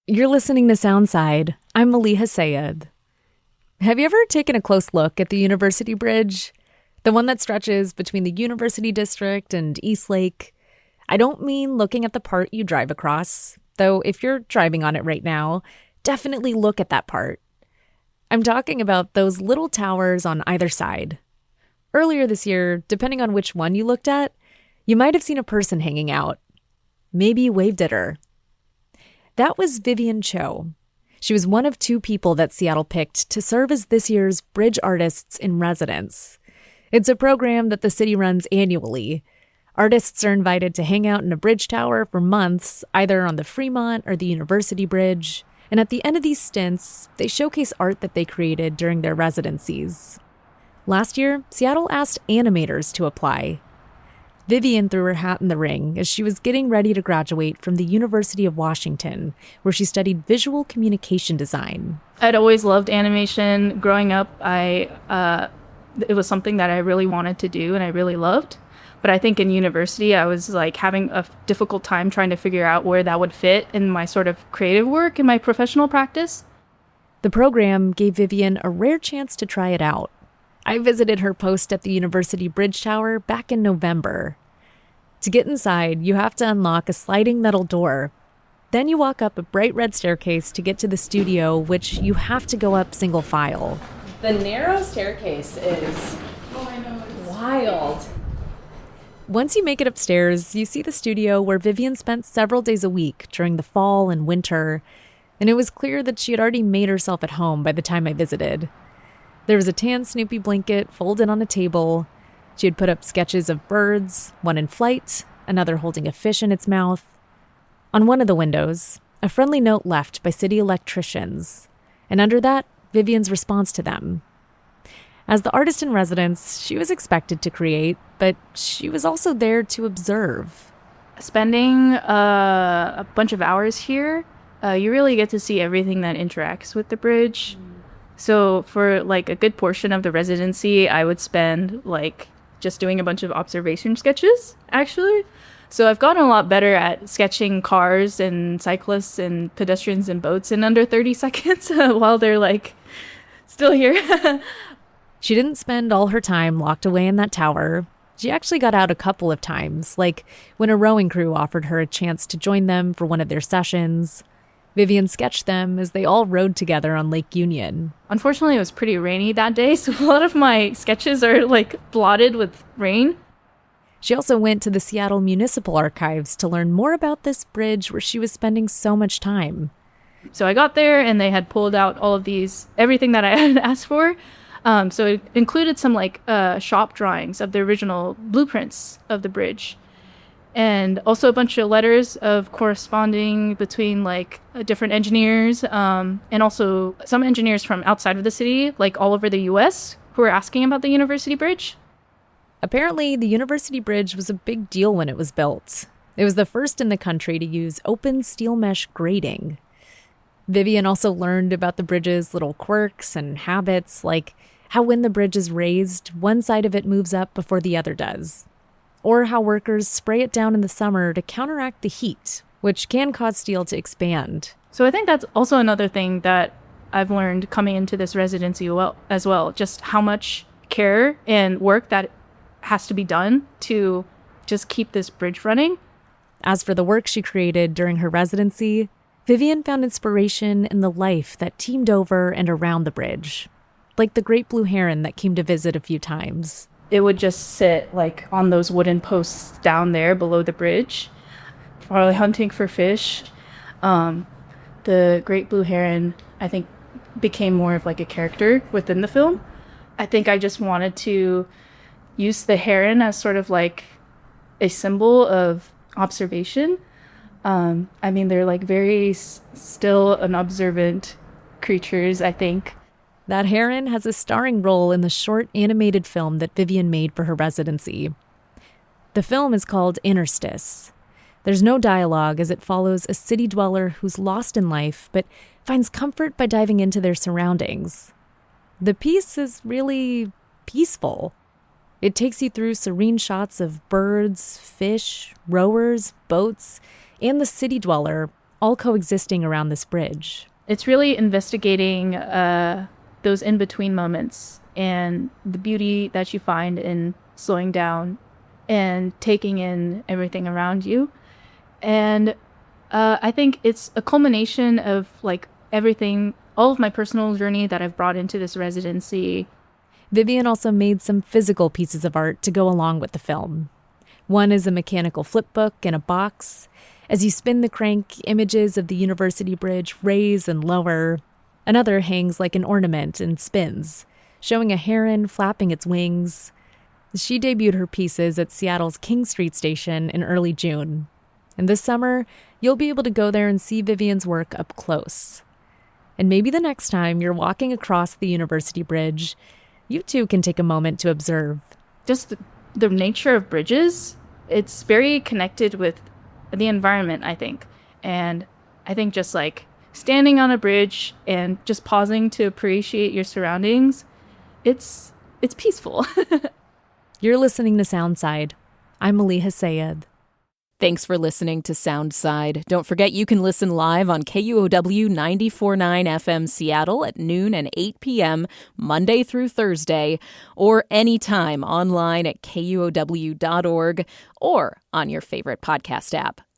You're listening to Soundside. I'm Maliha Sayed. Have you ever taken a close look at the University Bridge? The one that stretches between the University District and East Lake? I don't mean looking at the part you drive across, though if you're driving on it right now, definitely look at that part. I'm talking about those little towers on either side. Earlier this year, depending on which one you looked at, you might have seen a person hanging out. Maybe you waved at her. That was Vivian Cho. She was one of two people that Seattle picked to serve as this year's Bridge Artists in Residence. It's a program that the city runs annually. Artists are invited to hang out in a bridge tower for months, either on the Fremont or the University Bridge. And at the end of these stints, they showcase art that they created during their residencies. Last year, Seattle asked animators to apply. Vivian threw her hat in the ring as she was getting ready to graduate from the University of Washington, where she studied visual communication design. I'd always loved animation. Growing up, it was something that I really wanted to do and I really loved. But I think in university, I was having a difficult time trying to figure out where that would fit in my sort of creative work in my professional practice. The program gave Vivian a rare chance to try it out. I visited her post at the University Bridge Tower back in November. To get inside, you have to unlock a sliding metal door. Then you walk up a bright red staircase to get to the studio, which you have to go up single file. The narrow staircase is wild. Once you make it upstairs, you see the studio where Vivian spent several days a week during the fall and winter, and it was clear that she had already made herself at home by the time I visited. There was a tan Snoopy blanket folded on a table. She had put up sketches of birds, one in flight, another holding a fish in its mouth. On one of the windows, a friendly note left by city electricians, and under that, Vivian's response to them. As the artist in residence, she was expected to create, but she was also there to observe. Spending a bunch of hours here, you really get to see everything that interacts with the bridge. So for a good portion of the residency, I would spend just doing a bunch of observation sketches, actually. So I've gotten a lot better at sketching cars and cyclists and pedestrians and boats in under 30 seconds while they're still here. She didn't spend all her time locked away in that tower. She actually got out a couple of times, like when a rowing crew offered her a chance to join them for one of their sessions. Vivian sketched them as they all rowed together on Lake Union. Unfortunately, it was pretty rainy that day, so a lot of my sketches are blotted with rain. She also went to the Seattle Municipal Archives to learn more about this bridge where she was spending so much time. So I got there and they had pulled out all of everything that I had asked for. So it included some shop drawings of the original blueprints of the bridge. And also a bunch of letters of corresponding between different engineers, and also some engineers from outside of the city, all over the US, who were asking about the University Bridge. Apparently, the University Bridge was a big deal when it was built. It was the first in the country to use open steel mesh grating. Vivian also learned about the bridge's little quirks and habits, like how when the bridge is raised, one side of it moves up before the other does. Or how workers spray it down in the summer to counteract the heat, which can cause steel to expand. So I think that's also another thing that I've learned coming into this residency as well, just how much care and work that has to be done to just keep this bridge running. As for the work she created during her residency, Vivian found inspiration in the life that teemed over and around the bridge, like the great blue heron that came to visit a few times. It would just sit on those wooden posts down there below the bridge, probably hunting for fish. The great blue heron, I think, became more of a character within the film. I think I just wanted to use the heron as sort of a symbol of observation. They're very still and observant creatures, I think. That heron has a starring role in the short animated film that Vivian made for her residency. The film is called Interstice. There's no dialogue as it follows a city dweller who's lost in life but finds comfort by diving into their surroundings. The piece is really peaceful. It takes you through serene shots of birds, fish, rowers, boats, and the city dweller, all coexisting around this bridge. It's really investigating those in-between moments and the beauty that you find in slowing down and taking in everything around you. And I think it's a culmination of like everything, all of my personal journey that I've brought into this residency. Vivian also made some physical pieces of art to go along with the film. One is a mechanical flip book in a box. As you spin the crank, images of the University Bridge raise and lower. Another hangs like an ornament and spins, showing a heron flapping its wings. She debuted her pieces at Seattle's King Street Station in early June. And this summer, you'll be able to go there and see Vivian's work up close. And maybe the next time you're walking across the University Bridge, you too can take a moment to observe. Just the nature of bridges, it's very connected with the environment, I think. And I think just like standing on a bridge and just pausing to appreciate your surroundings, it's peaceful. You're listening to Soundside. I'm Maliha Sayed. Thanks for listening to Soundside. Don't forget you can listen live on KUOW 94.9 FM Seattle at noon and 8 p.m. Monday through Thursday, or anytime online at KUOW.org or on your favorite podcast app.